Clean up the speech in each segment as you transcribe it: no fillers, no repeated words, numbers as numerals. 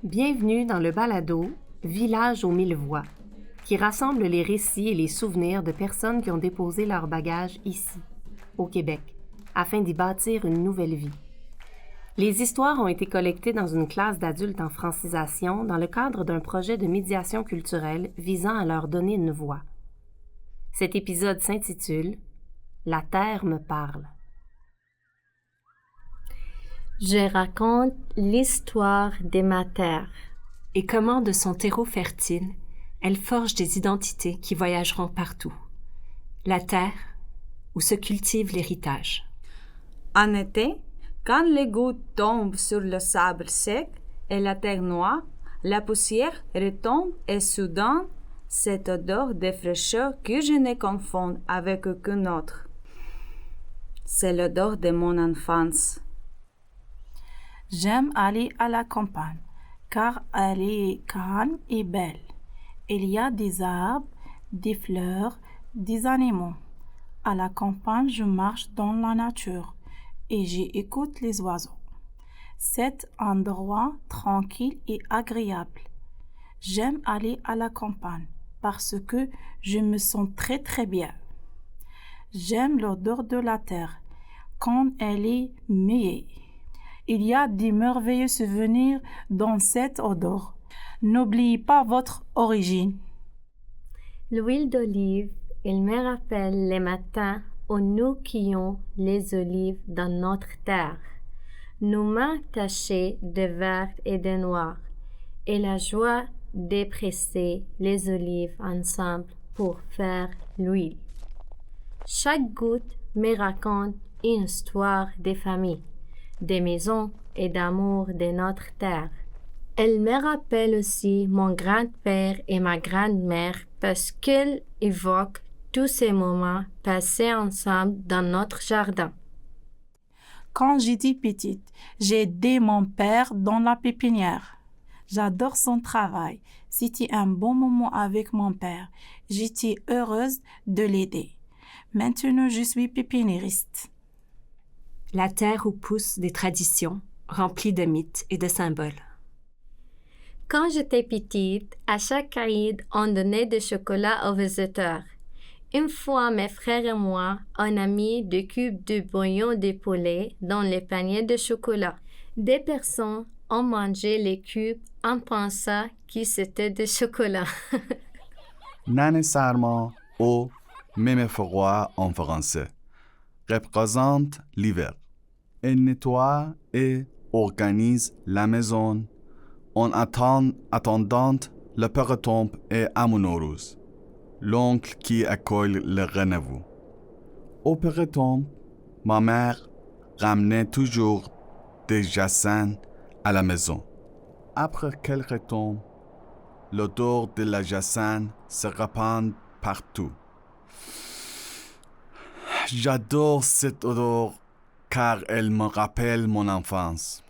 Bienvenue dans le balado « Village aux mille voix » qui rassemble les récits et les souvenirs de personnes qui ont déposé leur bagage ici, au Québec, afin d'y bâtir une nouvelle vie. Les histoires ont été collectées dans une classe d'adultes en francisation dans le cadre d'un projet de médiation culturelle visant à leur donner une voix. Cet épisode s'intitule « La terre me parle ». Je raconte l'histoire de ma terre. Et comment, de son terreau fertile, elle forge des identités qui voyageront partout. La terre, où se cultive l'héritage. En été, quand les gouttes tombent sur le sable sec et la terre noire, la poussière retombe et soudain, cette odeur de fraîcheur que je ne confonds avec aucune autre. C'est l'odeur de mon enfance. J'aime aller à la campagne, car elle est calme et belle. Il y a des arbres, des fleurs, des animaux. À la campagne, je marche dans la nature et j'écoute les oiseaux. C'est un endroit tranquille et agréable. J'aime aller à la campagne parce que je me sens très très bien. J'aime l'odeur de la terre quand elle est mouillée. Il y a de merveilleux souvenirs dans cette odeur. N'oubliez pas votre origine. L'huile d'olive, il me rappelle les matins où nous cueillons les olives dans notre terre. Nos mains tachées de vert et de noir, et la joie de presser les olives ensemble pour faire l'huile. Chaque goutte me raconte une histoire de famille, des maisons et d'amour de notre terre. Elle me rappelle aussi mon grand-père et ma grand-mère parce qu'elle évoque tous ces moments passés ensemble dans notre jardin. Quand j'étais petite, j'ai aidé mon père dans la pépinière. J'adore son travail. C'était un bon moment avec mon père. J'étais heureuse de l'aider. Maintenant, je suis pépiniériste. La terre où poussent des traditions, remplies de mythes et de symboles. Quand j'étais petite, à chaque Aïd, on donnait du chocolat aux visiteurs. Une fois, mes frères et moi, on a mis 2 cubes de bouillon de poulet dans les paniers de chocolat. Des personnes ont mangé les cubes en pensant que c'était du chocolat. نان سرما ou même froid en français représente l'hiver. Elle nettoie et organise la maison en attendant le printemps et Amunorouz, l'oncle qui accueille le renouveau. Au printemps, ma mère ramenait toujours des jasmins à la maison. Après quelque temps, l'odeur de la jasmin se répand partout. J'adore cette odeur car elle me rappelle mon enfance.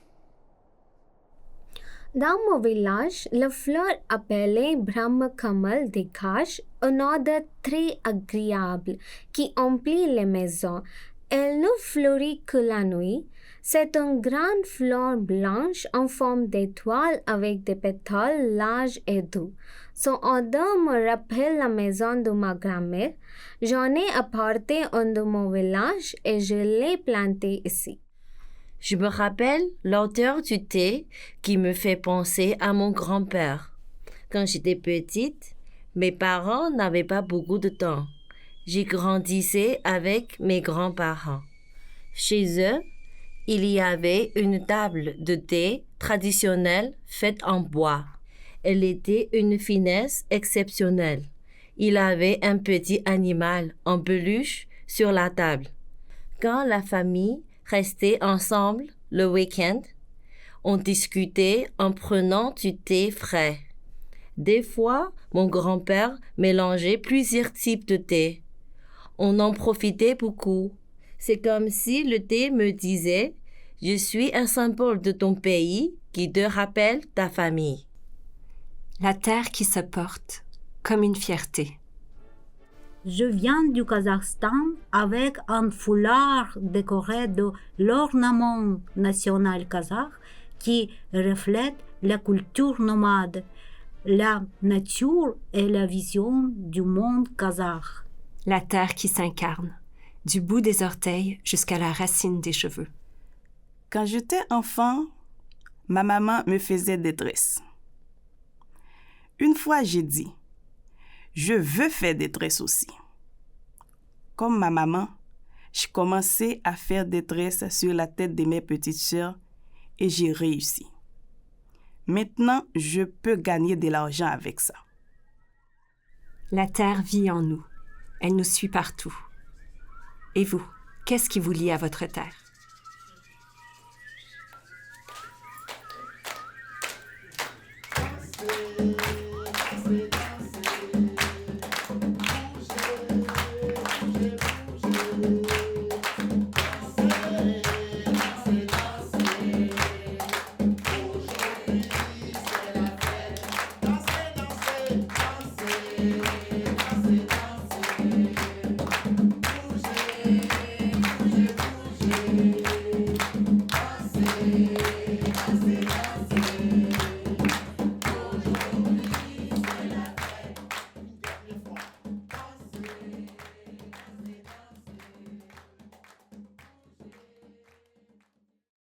Dans mon village, la fleur appelée Brahma-kamal dégage une odeur très agréable qui emplit les maisons. Elle ne fleurit que la nuit. C'est une grande fleur blanche en forme d'étoile avec des pétales larges et doux. Son odeur me rappelle la maison de ma grand-mère. J'en ai apporté une de mon village et je l'ai plantée ici. Je me rappelle l'odeur du thé qui me fait penser à mon grand-père. Quand j'étais petite, mes parents n'avaient pas beaucoup de temps. J'y grandissais avec mes grands-parents. Chez eux, il y avait une table de thé traditionnelle faite en bois. Elle était une finesse exceptionnelle. Il avait un petit animal en peluche sur la table. Quand la famille restait ensemble le week-end, on discutait en prenant du thé frais. Des fois, mon grand-père mélangeait plusieurs types de thé. On en profitait beaucoup. C'est comme si le thé me disait « Je suis un symbole de ton pays qui te rappelle ta famille ». La terre qui se porte comme une fierté. Je viens du Kazakhstan avec un foulard décoré de l'ornement national kazakh qui reflète la culture nomade, la nature et la vision du monde kazakh. La terre qui s'incarne, du bout des orteils jusqu'à la racine des cheveux. Quand j'étais enfant, ma maman me faisait des tresses. Une fois, j'ai dit, je veux faire des tresses aussi. Comme ma maman, j'ai commencé à faire des tresses sur la tête de mes petites sœurs et j'ai réussi. Maintenant, je peux gagner de l'argent avec ça. La terre vit en nous. Elle nous suit partout. Et vous, qu'est-ce qui vous lie à votre terre?